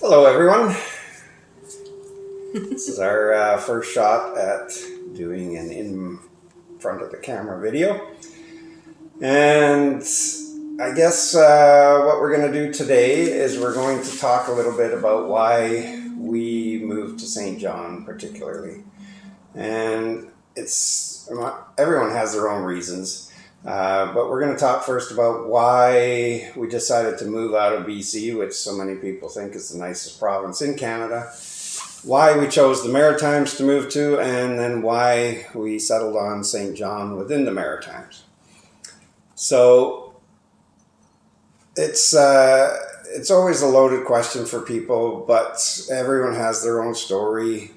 Hello everyone. This is our first shot at doing an in front of the camera video. And I guess what we're going to do today is we're going to talk a little bit about why we moved to St. John particularly. And everyone has their own reasons. But we're going to talk first about why we decided to move out of BC, which so many people think is the nicest province in Canada, why we chose the Maritimes to move to, and then why we settled on St. John within the Maritimes. So it's always a loaded question for people, but everyone has their own story.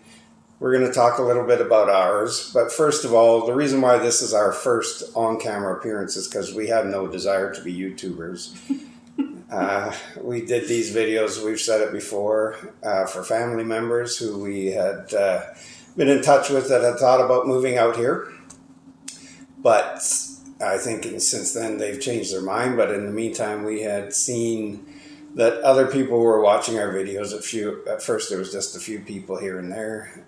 We're going to talk a little bit about ours, but first of all, the reason why this is our first on-camera appearance is because we have no desire to be YouTubers. We did these videos, we've said it before, for family members who we had been in touch with that had thought about moving out here. But I think since then they've changed their mind, but in the meantime we had seen that other people were watching our videos. At first there was just a few people here and there.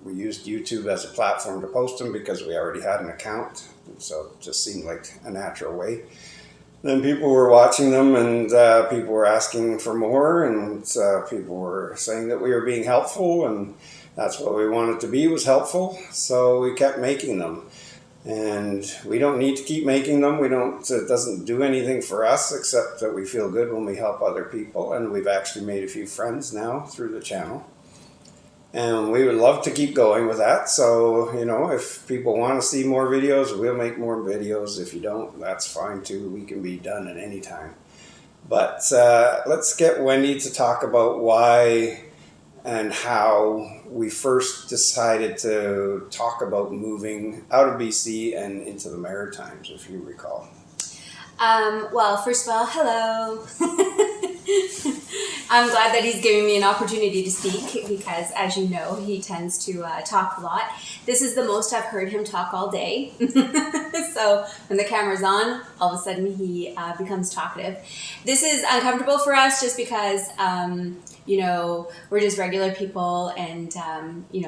We used YouTube as a platform to post them because we already had an account, so it just seemed like a natural way. Then people were watching them, and people were asking for more, and people were saying that we were being helpful, and that's what we wanted to be, was helpful. So we kept making them. And we don't need to keep making them. It doesn't do anything for us except that we feel good when we help other people. And we've actually made a few friends now through the channel. And we would love to keep going with that. So, if people want to see more videos, we'll make more videos. If you don't, that's fine too. We can be done at any time. But let's get Wendy to talk about why and how we first decided to talk about moving out of BC and into the Maritimes, if you recall. Well, first of all, hello. I'm glad that he's giving me an opportunity to speak because, as you know, he tends to talk a lot. This is the most I've heard him talk all day. So when the camera's on, all of a sudden he becomes talkative. This is uncomfortable for us just because we're just regular people, and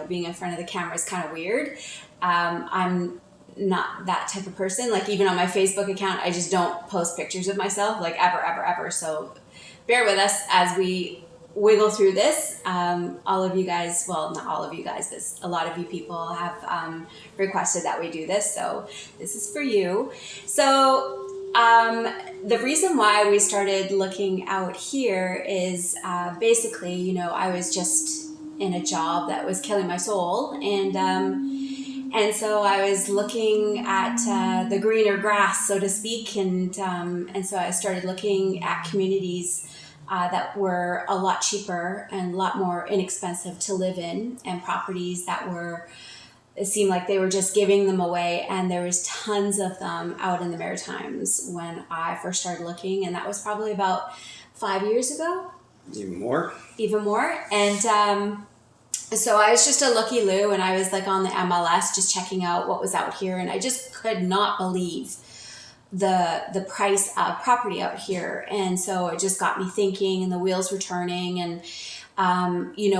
being in front of the camera is kind of weird. I'm not that type of person. Like, even on my Facebook account, I just don't post pictures of myself, like, ever. So bear with us as we wiggle through this. All of you guys, well, not all of you guys, but a lot of you people have requested that we do this, so this is for you. So the reason why we started looking out here is basically, I was just in a job that was killing my soul, and so I was looking at the greener grass, so to speak, and so I started looking at communities that were a lot cheaper and a lot more inexpensive to live in, and properties that it seemed like they were just giving them away, and there was tons of them out in the Maritimes when I first started looking, and that was probably about 5 years ago. Even more. And so I was just a looky-loo, and I was like on the MLS just checking out what was out here, and I just could not believe the price of property out here. And so it just got me thinking, and the wheels were turning, and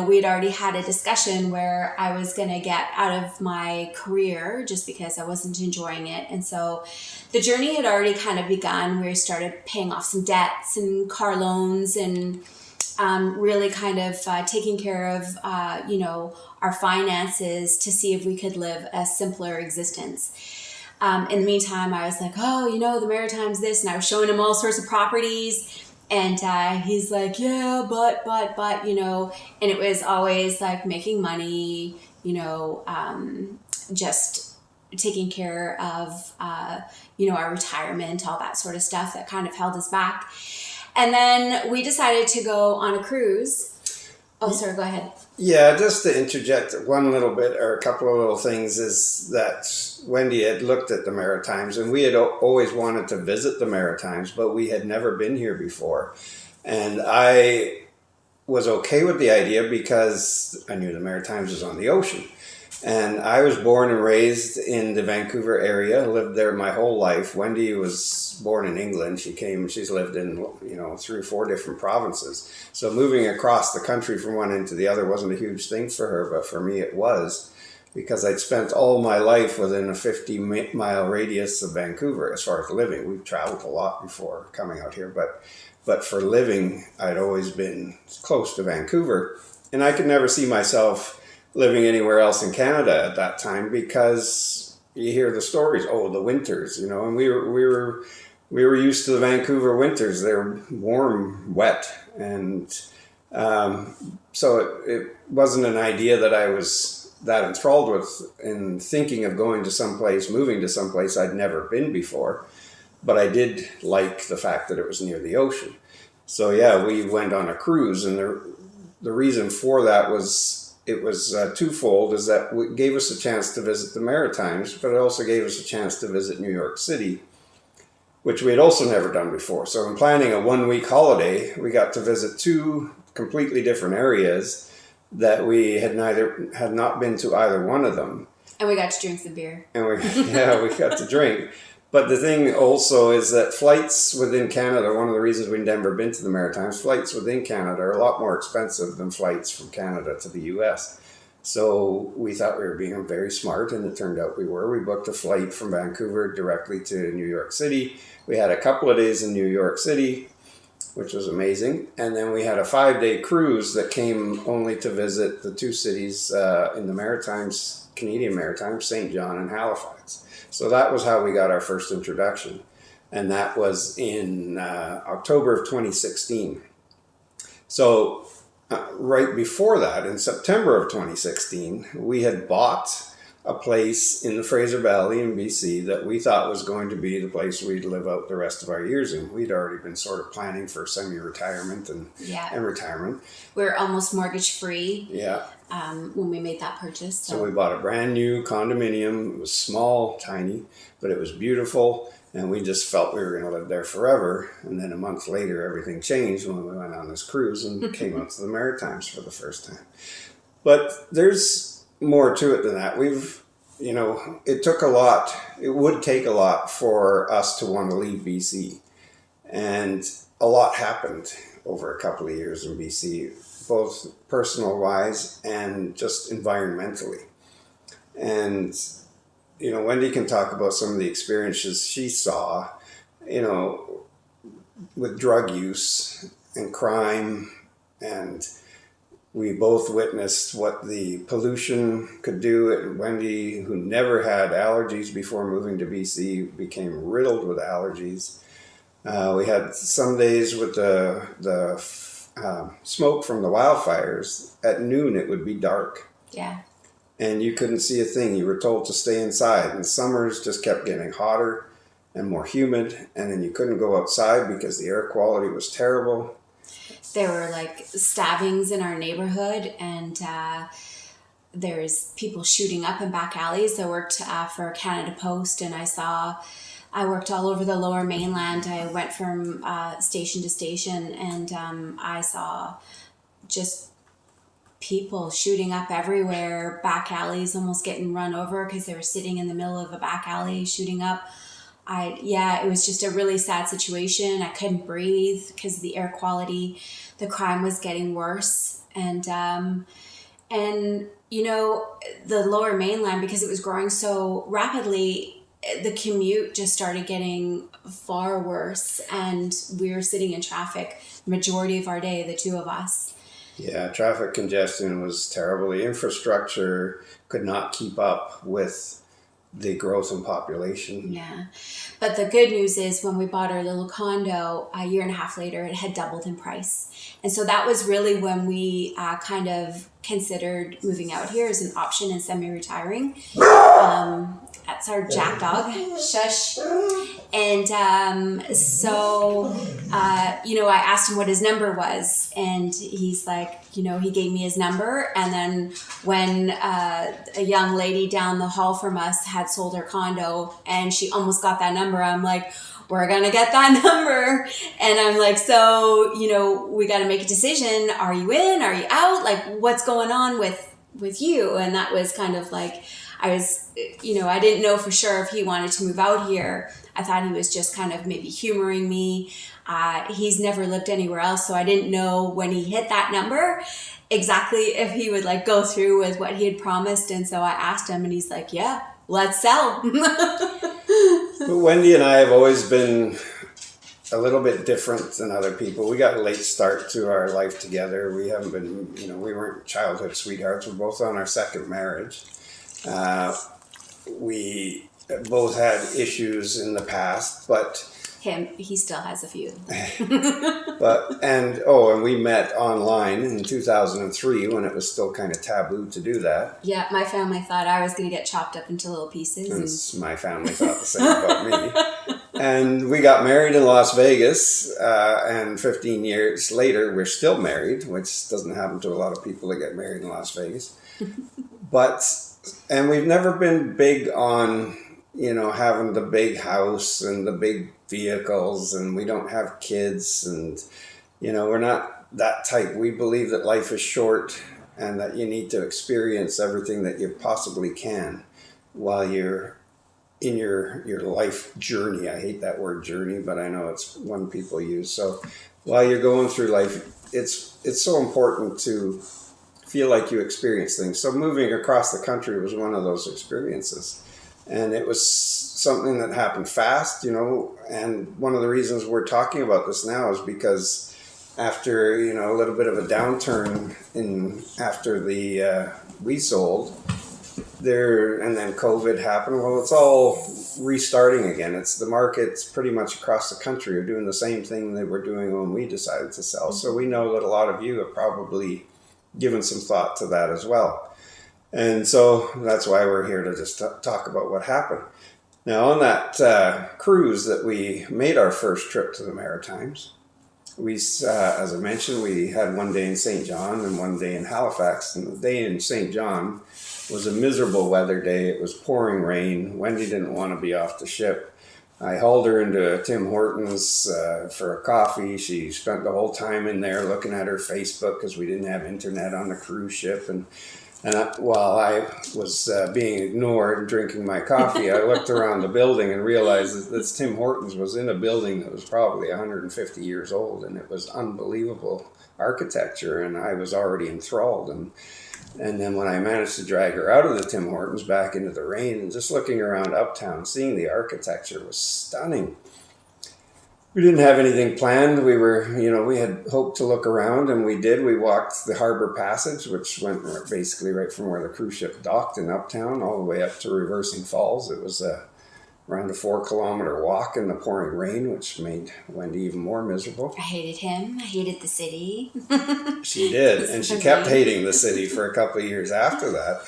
we had already had a discussion where I was going to get out of my career just because I wasn't enjoying it. And so the journey had already kind of begun. We started paying off some debts and car loans, and really kind of taking care of, our finances to see if we could live a simpler existence. In the meantime, I was like, the Maritimes this, and I was showing him all sorts of properties. And he's like, yeah, but, and it was always like making money, just taking care of, our retirement, all that sort of stuff that kind of held us back. And then we decided to go on a cruise. Oh, sorry, go ahead. Yeah, just to interject one little bit, or a couple of little things, is that Wendy had looked at the Maritimes, and we had always wanted to visit the Maritimes, but we had never been here before. And I was okay with the idea because I knew the Maritimes was on the ocean. And I was born and raised in the Vancouver area, lived there my whole life. Wendy was born in England. She's lived in, 3 or 4 different provinces. So moving across the country from one end to the other wasn't a huge thing for her, but for me it was, because I'd spent all my life within a 50-mile radius of Vancouver as far as living. We've traveled a lot before coming out here, but for living, I'd always been close to Vancouver. And I could never see myself living anywhere else in Canada at that time, because you hear the stories, the winters, and we were used to the Vancouver winters. They're warm, wet, and so it wasn't an idea that I was that enthralled with in thinking of going to someplace, moving to someplace I'd never been before. But I did like the fact that it was near the ocean. So yeah, we went on a cruise, and the reason for that was, it was twofold, is that it gave us a chance to visit the Maritimes, but it also gave us a chance to visit New York City, which we had also never done before. So in planning a 1-week holiday, we got to visit 2 completely different areas that we had not been to either one of them. And we got to drink some beer. And we got to drink. But the thing also is that flights within Canada, one of the reasons we'd never been to the Maritimes, flights within Canada are a lot more expensive than flights from Canada to the US. So we thought we were being very smart, and it turned out we were. We booked a flight from Vancouver directly to New York City. We had a couple of days in New York City, which was amazing. And then we had a 5-day cruise that came only to visit the 2 cities in the Maritimes, Canadian Maritimes, St. John and Halifax. So that was how we got our first introduction. And that was in October of 2016. So right before that, in September of 2016, we had bought a place in the Fraser Valley in BC that we thought was going to be the place we'd live out the rest of our years in. We'd already been sort of planning for semi-retirement and retirement. We're almost mortgage free. Yeah. When we made that purchase. So we bought a brand new condominium. It was small, tiny, but it was beautiful. And we just felt we were going to live there forever. And then a month later, everything changed when we went on this cruise and came out to the Maritimes for the first time. But there's more to it than that. It took a lot. It would take a lot for us to want to leave BC. And a lot happened over a couple of years in BC, both personal-wise and just environmentally. And, Wendy can talk about some of the experiences she saw, with drug use and crime. And we both witnessed what the pollution could do. And Wendy, who never had allergies before moving to BC, became riddled with allergies. We had some days with the smoke from the wildfires. At noon, it would be dark. Yeah. And you couldn't see a thing. You were told to stay inside. And summers just kept getting hotter and more humid. And then you couldn't go outside because the air quality was terrible. There were stabbings in our neighborhood, and there's people shooting up in back alleys. I worked for Canada Post, and I worked all over the Lower Mainland. I went from station to station, and I saw just people shooting up everywhere, back alleys almost getting run over because they were sitting in the middle of a back alley shooting up. It was just a really sad situation. I couldn't breathe because of the air quality. The crime was getting worse. And the Lower Mainland, because it was growing so rapidly, the commute just started getting far worse, and we were sitting in traffic the majority of our day, the 2 of us. Yeah, traffic congestion was terrible. The infrastructure could not keep up with the growth in population. Yeah. But the good news is when we bought our little condo, a year and a half later, it had doubled in price. And so that was really when we kind of considered moving out here as an option and semi-retiring. That's our jack dog. Shush. And I asked him what his number was, and he's like, he gave me his number. And then when a young lady down the hall from us had sold her condo and she almost got that number, I'm like, we're going to get that number. And I'm like, so, we got to make a decision. Are you in? Are you out? Like, what's going on with with you. And that was kind of like, I was, I didn't know for sure if he wanted to move out here. I thought he was just kind of maybe humoring me. He's never lived anywhere else, so I didn't know when he hit that number exactly if he would like go through with what he had promised. And so I asked him, and he's like, yeah, let's sell. But Wendy and I have always been a little bit different than other people. We got a late start to our life together. We haven't been, we weren't childhood sweethearts. We're both on our second marriage. We both had issues in the past, but he still has a few. and we met online in 2003 when it was still kind of taboo to do that. Yeah, my family thought I was going to get chopped up into little pieces. And my family thought the same about me. And we got married in Las Vegas, and 15 years later, we're still married, which doesn't happen to a lot of people that get married in Las Vegas. And we've never been big on, having the big house and the big vehicles, and we don't have kids, and, we're not that type. We believe that life is short and that you need to experience everything that you possibly can while you're in your life journey. I hate that word journey, but I know it's one people use. So while you're going through life, it's so important to feel like you experience things. So moving across the country was one of those experiences. And it was something that happened fast, and one of the reasons we're talking about this now is because after, a little bit of a downturn after we sold there, and then COVID happened. Well, it's all restarting again. It's the markets pretty much across the country are doing the same thing they were doing when we decided to sell. So we know that a lot of you have probably given some thought to that as well. And so that's why we're here to just talk about what happened. Now, on that cruise that we made our first trip to the Maritimes, we, as I mentioned, we had one day in St. John and one day in Halifax. And the day in St. John was a miserable weather day. It was pouring rain. Wendy didn't want to be off the ship. I hauled her into Tim Hortons for a coffee. She spent the whole time in there looking at her Facebook because we didn't have internet on the cruise ship. And while I was being ignored and drinking my coffee, I looked around the building and realized that this Tim Hortons was in a building that was probably 150 years old, and it was unbelievable architecture, and I was already enthralled. And then when I managed to drag her out of the Tim Hortons back into the rain, and just looking around uptown, seeing the architecture was stunning. We didn't have anything planned. We had hoped to look around, and we did. We walked the Harbor Passage, which went basically right from where the cruise ship docked in Uptown all the way up to Reversing Falls. It was around a 4-kilometer walk in the pouring rain, which made Wendy even more miserable. I hated him. I hated the city. She did, and she kept hating the city for a couple of years after that.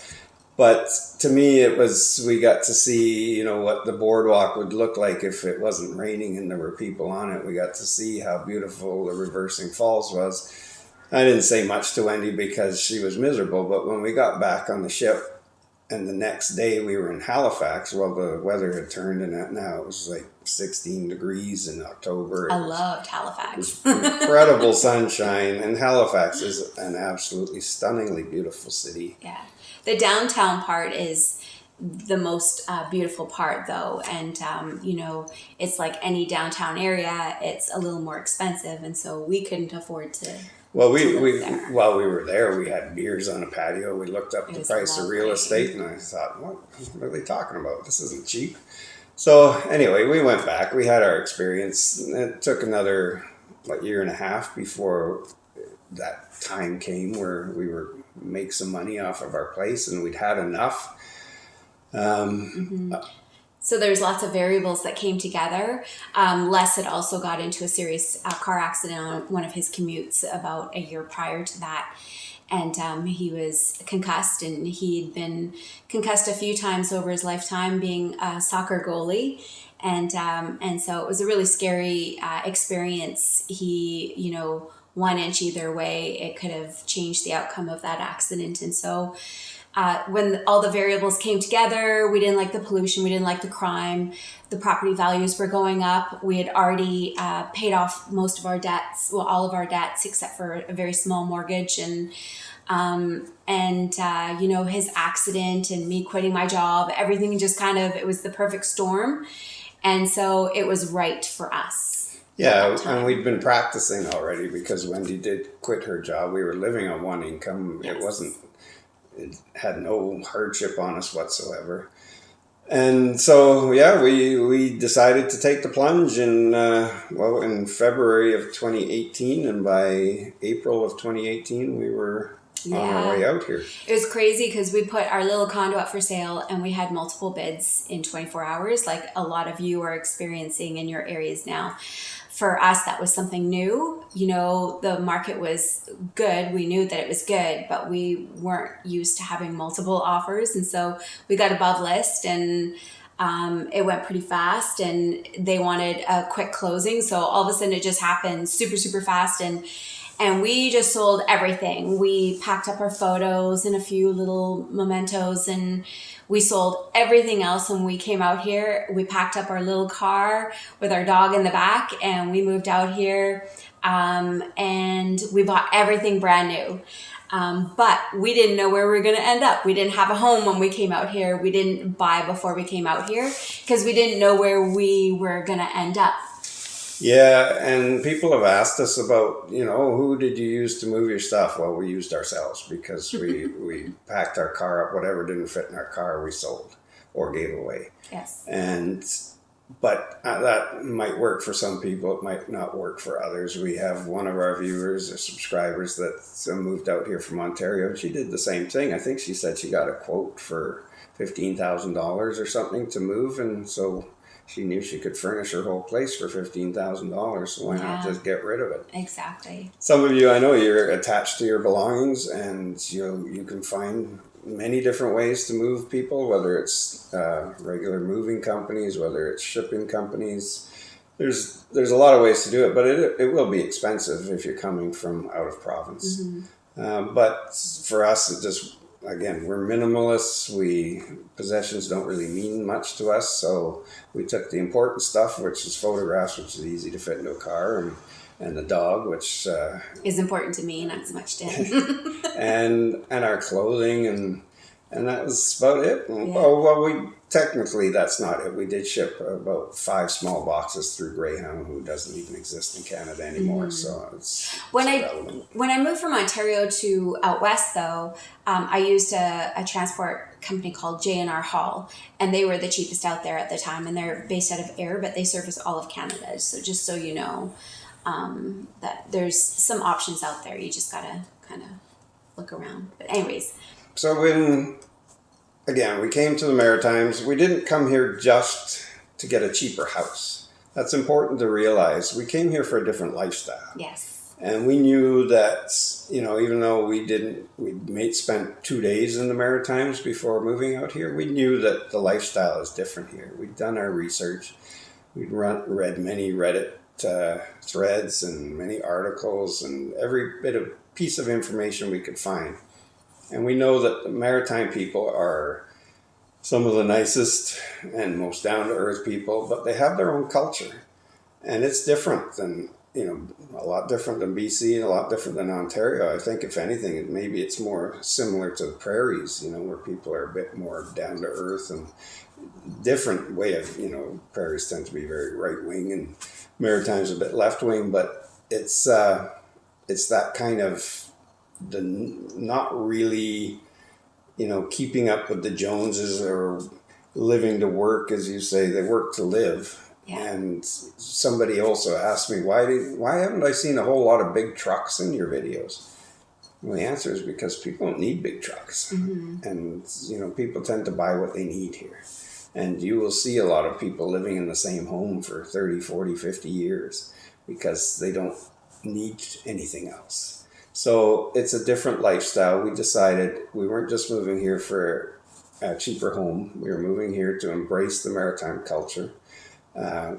But to me, we got to see, what the boardwalk would look like if it wasn't raining and there were people on it. We got to see how beautiful the Reversing Falls was. I didn't say much to Wendy because she was miserable, but when we got back on the ship and the next day we were in Halifax, well, the weather had turned, and now it was like 16 degrees in October. I loved Halifax. Incredible sunshine, and Halifax is an absolutely stunningly beautiful city. Yeah. The downtown part is the most beautiful part, though. And, it's like any downtown area, it's a little more expensive. And so we couldn't afford to. Well, while we were there, we had beers on a patio. We looked up the price of real estate, and I thought, what are they talking about? This isn't cheap. So anyway, we went back. We had our experience. It took another year and a half before that time came where we were make some money off of our place, and we'd had enough. So there's lots of variables that came together. Les had also got into a serious car accident on one of his commutes about a year prior to that. And he was concussed, and he'd been concussed a few times over his lifetime being a soccer goalie. And so it was a really scary experience. He, 1 inch either way, it could have changed the outcome of that accident. And so when all the variables came together, we didn't like the pollution, we didn't like the crime, the property values were going up. We had already paid off most of our debts, well, all of our debts except for a very small mortgage, and you know, his accident and me quitting my job, everything just kind of, it was the perfect storm, and so it was right for us. Yeah, and we'd been practicing already because Wendy did quit her job. We were living on one income. Yes. It had no hardship on us whatsoever. And so, yeah, we decided to take the plunge in February of 2018, and by April of 2018, we were on our way out here. It was crazy because we put our little condo up for sale and we had multiple bids in 24 hours, like a lot of you are experiencing in your areas now. For us, that was something new. You know, the market was good. We knew that it was good, but we weren't used to having multiple offers. And so we got above list, and it went pretty fast, and they wanted a quick closing. So all of a sudden it just happened super, super fast. And we just sold everything. We packed up our photos and a few little mementos, and we sold everything else. When we came out here, we packed up our little car with our dog in the back, and we moved out here, and we bought everything brand new. But we didn't know where we were going to end up. We didn't have a home when we came out here. We didn't buy before we came out here because we didn't know where we were going to end up. Yeah, and people have asked us about, you know, who did you use to move your stuff? Well, we used ourselves because we packed our car up. Whatever didn't fit in our car, we sold or gave away. Yes. But that might work for some people. It might not work for others. We have one of our viewers or subscribers that moved out here from Ontario. She did the same thing. I think she said she got a quote for $15,000 or something to move, and so she knew she could furnish her whole place for $15,000, so why not just get rid of it? Exactly. Some of you, I know you're attached to your belongings, and you can find many different ways to move people, whether it's regular moving companies, whether it's shipping companies. There's a lot of ways to do it, but it will be expensive if you're coming from out of province. Mm-hmm. But for us, it just, again, we're minimalists. Possessions don't really mean much to us, so we took the important stuff, which is photographs, which is easy to fit into a car, and the dog, which is important to me, not so much to him, and our clothing, and that was about it. Yeah. Well, technically that's not it. We did ship about 5 small boxes through Greyhound, who doesn't even exist in Canada anymore. So it's when I moved from Ontario to out west, though, I used a transport company called J&R Hall, and they were the cheapest out there at the time, and they're based out of Ayr, but they service all of Canada. So just so you know, that there's some options out there. You just gotta kind of look around. But anyways. So again, we came to the Maritimes. We didn't come here just to get a cheaper house. That's important to realize. We came here for a different lifestyle. Yes. And we knew that, you know, even though we spent 2 days in the Maritimes before moving out here, we knew that the lifestyle is different here. We'd done our research. We'd read many Reddit threads and many articles and every bit of piece of information we could find. And we know that the Maritime people are some of the nicest and most down-to-earth people, but they have their own culture. And it's different than, you know, a lot different than BC and a lot different than Ontario. I think, if anything, maybe it's more similar to the prairies, you know, where people are a bit more down-to-earth and different way of, you know, prairies tend to be very right-wing and Maritime's a bit left-wing, but it's that kind of the not really, you know, keeping up with the Joneses or living to work, as you say. They work to live. Yeah. And somebody also asked me, why haven't I seen a whole lot of big trucks in your videos? Well, the answer is because people don't need big trucks. Mm-hmm. And, you know, people tend to buy what they need here. And you will see a lot of people living in the same home for 30, 40, 50 years because they don't need anything else. So it's a different lifestyle. We decided we weren't just moving here for a cheaper home. We were moving here to embrace the Maritime culture,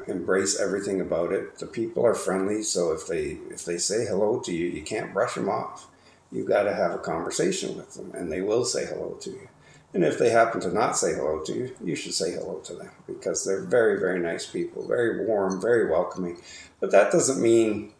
embrace everything about it. The people are friendly, so if they say hello to you, you can't brush them off. you got to have a conversation with them, and they will say hello to you. And if they happen to not say hello to you, you should say hello to them, because they're very, very nice people, very warm, very welcoming. But that doesn't mean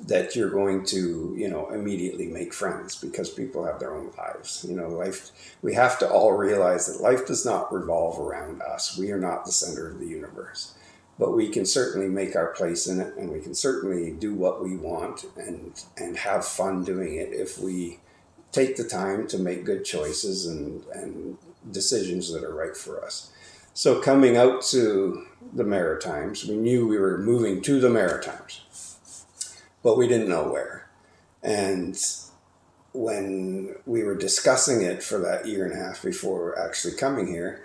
that you're going to, immediately make friends, because people have their own lives. Life, we have to all realize that life does not revolve around us. We are not the center of the universe. But we can certainly make our place in it, and we can certainly do what we want and have fun doing it if we take the time to make good choices and decisions that are right for us. So coming out to the Maritimes, we knew we were moving to the Maritimes, but we didn't know where. And when we were discussing it for that year and a half before actually coming here,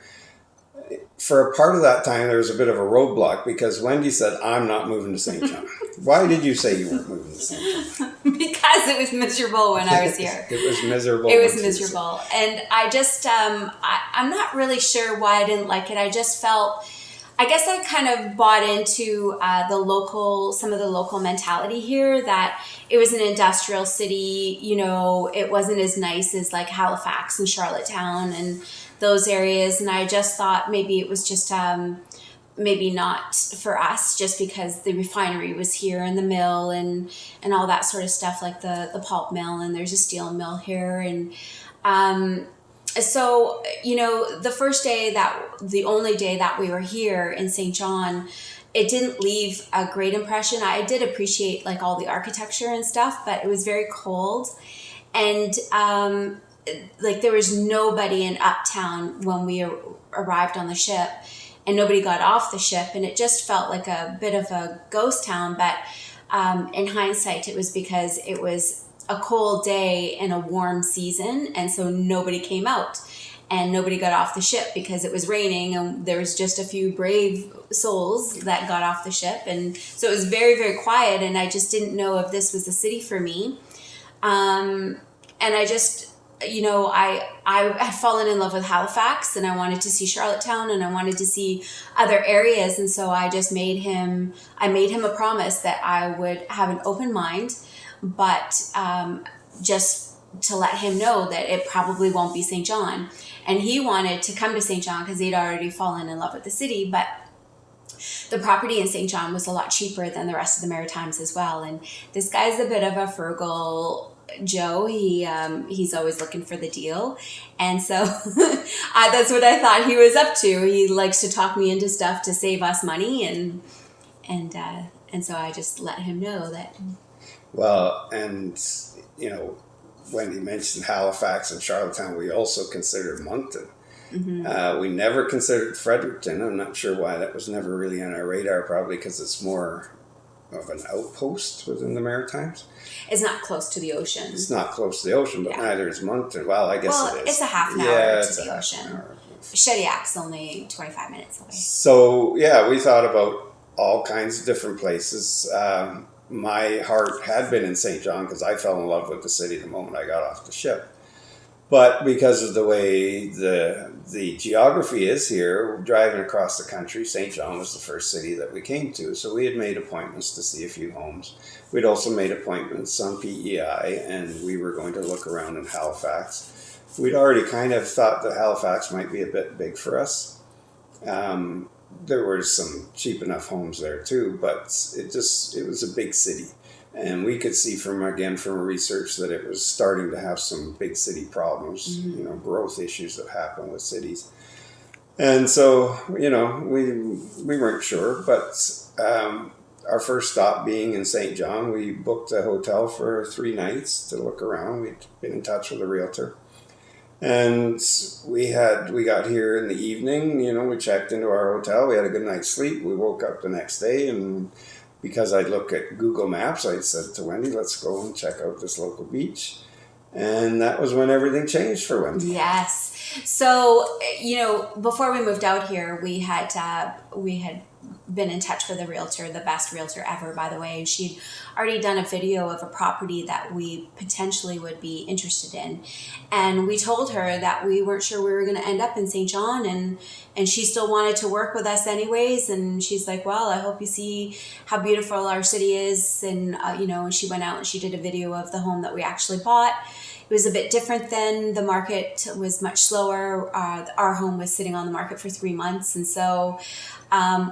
for a part of that time, there was a bit of a roadblock, because Wendy said, I'm not moving to St. John. Why did you say you weren't moving to St. John? Because it was miserable when I was here. It was miserable. It was miserable. And I just, I'm not really sure why I didn't like it. I just felt, I guess I kind of bought into some of the local mentality here, that it was an industrial city. It wasn't as nice as like Halifax and Charlottetown and those areas. And I just thought maybe it was just maybe not for us, just because the refinery was here and the mill and all that sort of stuff, like the pulp mill, and there's a steel mill here. And so, the only day that we were here in St. John, it didn't leave a great impression. I did appreciate like all the architecture and stuff, but it was very cold. And like there was nobody in Uptown when we arrived on the ship, and nobody got off the ship, and it just felt like a bit of a ghost town. But in hindsight, it was because it was a cold day in a warm season, and so nobody came out, and nobody got off the ship because it was raining, and there was just a few brave souls that got off the ship. And so it was very, very quiet, and I just didn't know if this was the city for me. And I just, I had fallen in love with Halifax, and I wanted to see Charlottetown, and I wanted to see other areas. And so I just made him a promise that I would have an open mind, but just to let him know that it probably won't be St. John. And he wanted to come to St. John because he'd already fallen in love with the city, but the property in St. John was a lot cheaper than the rest of the Maritimes as well. And this guy's a bit of a frugal Joe. He's always looking for the deal. And so that's what I thought he was up to. He likes to talk me into stuff to save us money. And so I just let him know that. Well, and, when he mentioned Halifax and Charlottetown, we also considered Moncton. Mm-hmm. We never considered Fredericton. I'm not sure why that was never really on our radar, probably because it's more of an outpost within the Maritimes. It's not close to the ocean. It's not close to the ocean, but neither is Moncton. Well, I guess it is. It's a half an hour to the ocean. Shediac's only 25 minutes away. So, we thought about all kinds of different places. My heart had been in St. John because I fell in love with the city the moment I got off the ship. But because of the way the geography is here, driving across the country, St. John was the first city that we came to. So we had made appointments to see a few homes. We'd also made appointments on PEI, and we were going to look around in Halifax. We'd already kind of thought that Halifax might be a bit big for us. There were some cheap enough homes there too, but it was a big city. And we could see from research that it was starting to have some big city problems, mm-hmm. Growth issues that happen with cities. And so, we weren't sure, but our first stop being in St. John, we booked a hotel for 3 nights to look around. We'd been in touch with a realtor. And we got here in the evening, we checked into our hotel. We had a good night's sleep. We woke up the next day, and because I'd look at Google Maps, I said to Wendy, let's go and check out this local beach. And that was when everything changed for Wendy. Yes. So, before we moved out here, we had been in touch with a realtor, the best realtor ever, by the way. She'd already done a video of a property that we potentially would be interested in. And we told her that we weren't sure we were going to end up in St. John, and she still wanted to work with us anyways. And she's like, well, I hope you see how beautiful our city is. And, and she went out and she did a video of the home that we actually bought. It was a bit different then. The market was much slower. Our home was sitting on the market for 3 months. And so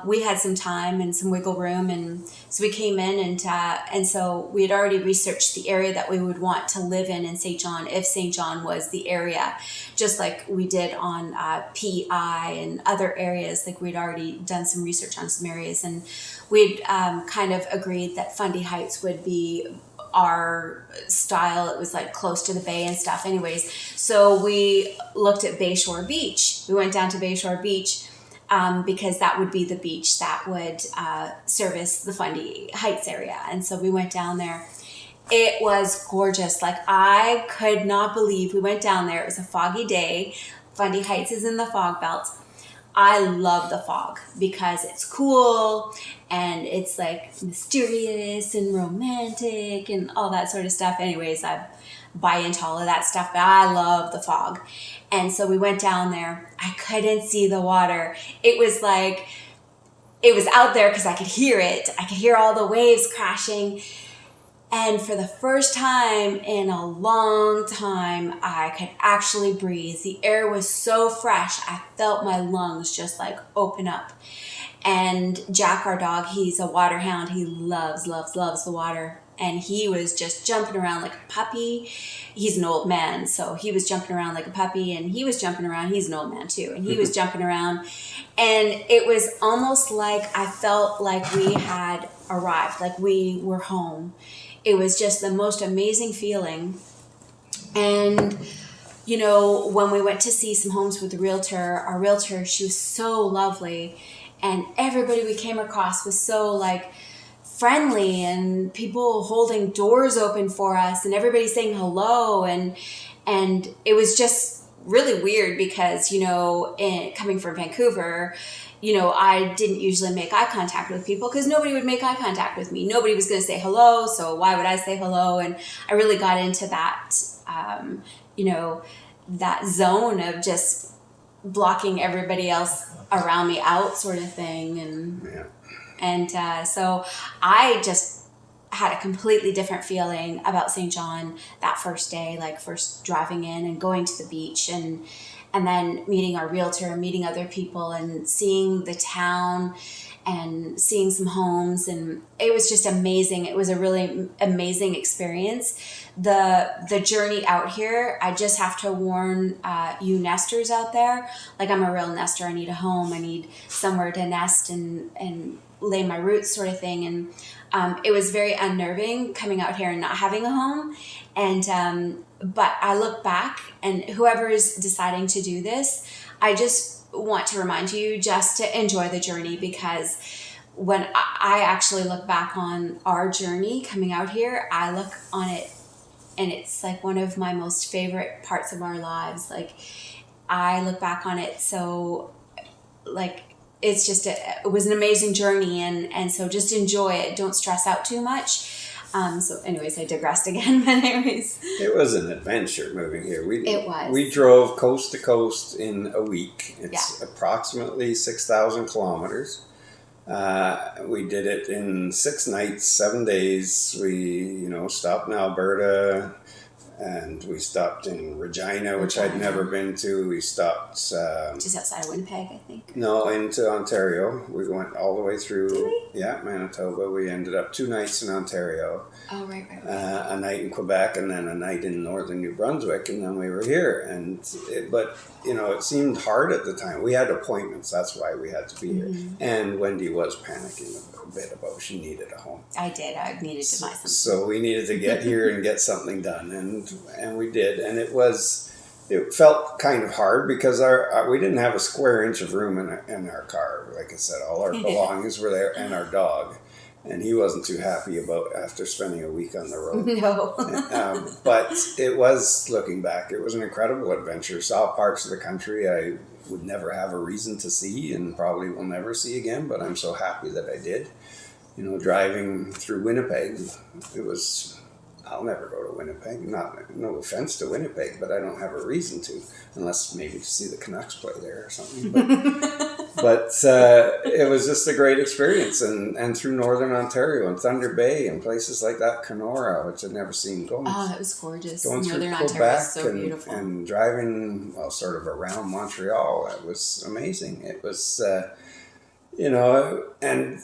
we had some time and some wiggle room. And so we came in and so we had already researched the area that we would want to live in St. John, if St. John was the area, just like we did on PEI and other areas. Like we'd already done some research on some areas, and we'd kind of agreed that Fundy Heights would be our style. It was like close to the bay and stuff anyways. So we looked at Bayshore Beach. We went down to Bayshore Beach because that would be the beach that would service the Fundy Heights area. And so we went down there. It was gorgeous. Like, I could not believe we went down there. It was a foggy day. Fundy Heights is in the fog belt. I love the fog because it's cool and it's like mysterious and romantic and all that sort of stuff. Anyways, I buy into all of that stuff, but I love the fog. And so we went down there. I couldn't see the water. It was like, it was out there because I could hear it. I could hear all the waves crashing. And for the first time in a long time, I could actually breathe. The air was so fresh. I felt my lungs just like open up. And Jack, our dog, he's a water hound. He loves, loves, loves the water. And he was just jumping around like a puppy. He's an old man, so he was jumping around like a puppy, and he was jumping around. He's an old man too, and he was jumping around. And it was almost like I felt like we had arrived, like we were home. It was just the most amazing feeling. And, you know, when we went to see some homes with the realtor, our realtor, she was so lovely. And everybody we came across was so like friendly, and people holding doors open for us, and everybody saying hello. And it was just really weird because, you know, coming from Vancouver, you know, I didn't usually make eye contact with people because nobody would make eye contact with me. Nobody was going to say hello, so why would I say hello? And I really got into that, that zone of just blocking everybody else around me out, sort of thing. And so I just had a completely different feeling about St. John that first day, like first driving in and going to the beach and then meeting our realtor, meeting other people and seeing the town and seeing some homes. And it was just amazing. It was a really amazing experience. The journey out here, I just have to warn you nesters out there, like I'm a real nester. I need a home. I need somewhere to nest and lay my roots, sort of thing. And it was very unnerving coming out here and not having a home. And but I look back, and whoever is deciding to do this, I just want to remind you just to enjoy the journey, because when I actually look back on our journey coming out here, I look on it and it's like one of my most favorite parts of our lives. Like, I look back on it so, like, it's just it was an amazing journey, and so just enjoy it. Don't stress out too much. So anyways, I digressed again, but anyways. It was an adventure moving here. It was. We drove coast to coast in a week. It's approximately 6,000 kilometers. We did it in 6 nights, 7 days. We, stopped in Alberta, and we stopped in Regina, which I'd never been to. We stopped... just outside of Winnipeg, I think. No, into Ontario. We went all the way through... Did we? Yeah, Manitoba. We ended up 2 nights in Ontario. Oh, right. A night in Quebec, and then a night in northern New Brunswick, and then we were here. But it seemed hard at the time. We had appointments. That's why we had to be here. And Wendy was panicking a bit about she needed a home. I did. I needed to buy something. So we needed to get here and get something done, and we did. And it felt kind of hard because we didn't have a square inch of room in our car. Like I said, all our belongings were there, and our dog. And he wasn't too happy after spending a week on the road. No. But it was, looking back, it was an incredible adventure. Saw parts of the country I would never have a reason to see and probably will never see again, but I'm so happy that I did. You know, driving through Winnipeg, I'll never go to Winnipeg. No offense to Winnipeg, but I don't have a reason to, unless maybe to see the Canucks play there or something. But it was just a great experience, and through Northern Ontario and Thunder Bay and places like that, Kenora, which I'd never seen. Oh, that was gorgeous. Going Northern through Ontario Quebec is so beautiful. and driving, well, sort of around Montreal. It was amazing. It was, you know, and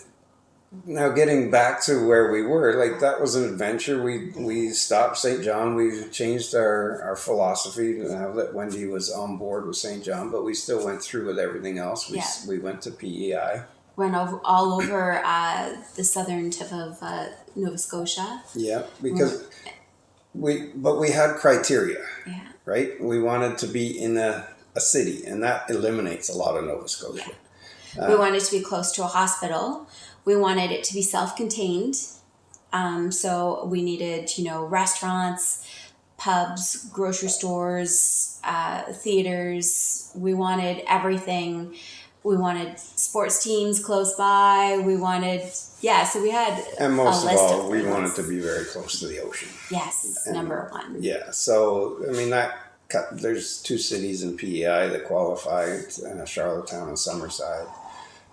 now getting back to where we were, like that was an adventure. We stopped St. John. We changed our philosophy now that Wendy was on board with St. John, but we still went through with everything else. We went to PEI. Went all over the southern tip of Nova Scotia. Yeah, because we had criteria, right? We wanted to be in a city, and that eliminates a lot of Nova Scotia. Yeah. We wanted to be close to a hospital. We wanted it to be self-contained. So we needed, you know, restaurants, pubs, grocery stores, theaters. We wanted everything. We wanted sports teams close by. We wanted, so we had and most a list of all, we things. wanted to be very close to the ocean. Yes, And, number one. Yeah, so, I mean, there's 2 cities in PEI that qualify, Charlottetown and Summerside.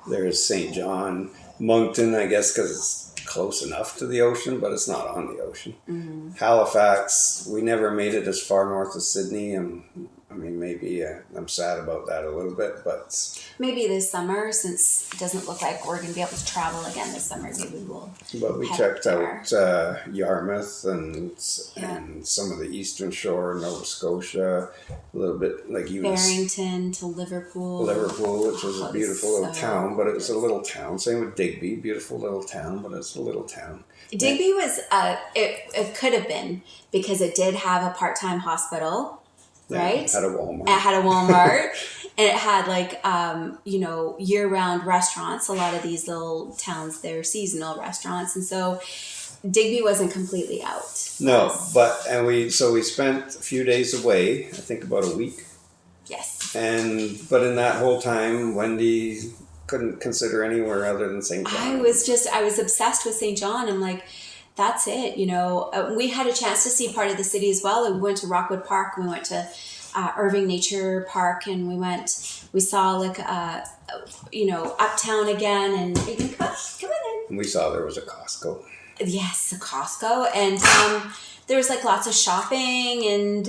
There's St. John, Moncton, I guess, because it's close enough to the ocean, but it's not on the ocean. Mm-hmm. Halifax, we never made it as far north as Sydney, and I mean, maybe I'm sad about that a little bit, but maybe this summer, since it doesn't look like we're going to be able to travel again this summer, maybe we'll. But we checked out Yarmouth and some of the eastern shore, Nova Scotia, a little bit like Barrington to Liverpool. Which was a beautiful little town, but it was a little town. Same with Digby, beautiful little town, but it's a little town. Digby was it could have been because it did have a part-time hospital. Right? It had a Walmart. It had a Walmart. And it had like, you know, year-round restaurants. A lot of these little towns, they're seasonal restaurants. And so Digby wasn't completely out. No, but we spent a few days away, I think about a week. Yes. But in that whole time, Wendy couldn't consider anywhere other than St. John. I was obsessed with St. John. I'm like, that's it, you know. We had a chance to see part of the city as well. We went to Rockwood Park. We went to Irving Nature Park, and we saw like, you know, Uptown again. And you can come on in. And we saw there was a Costco. Yes, a Costco, and there was like lots of shopping, and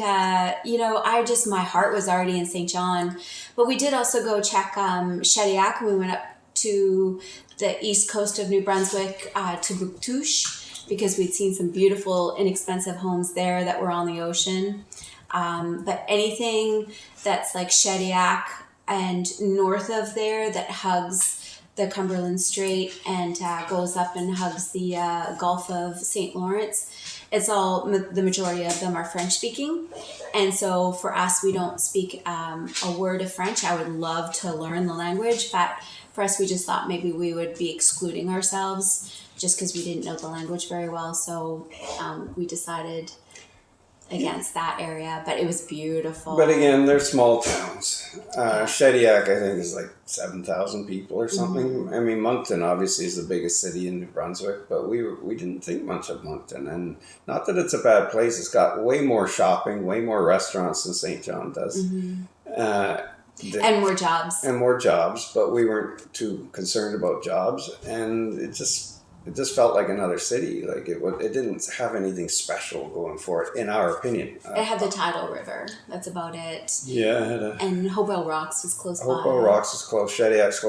you know, my heart was already in St. John, but we did also go check Shediac. We went up to the east coast of New Brunswick to Bouctouche, because we'd seen some beautiful, inexpensive homes there that were on the ocean. But anything that's like Shediac and north of there that hugs the Cumberland Strait and goes up and hugs the Gulf of St. Lawrence, it's all, the majority of them are French speaking. And so for us, we don't speak a word of French. I would love to learn the language, but for us, we just thought maybe we would be excluding ourselves just because we didn't know the language very well. So we decided against that area, but it was beautiful. But again, they're small towns. Shediac, I think, is like 7,000 people or something. Mm-hmm. I mean, Moncton obviously is the biggest city in New Brunswick, but we didn't think much of Moncton. And not that it's a bad place. It's got way more shopping, way more restaurants than St. John does. Mm-hmm. And more jobs. And more jobs, but we weren't too concerned about jobs. And it just felt like another city. Like it didn't have anything special going for it, in our opinion. It had the tidal river. That's about it. Yeah, it had and Hopewell Rocks was close by. Hopewell Rocks is close. Shediac's close.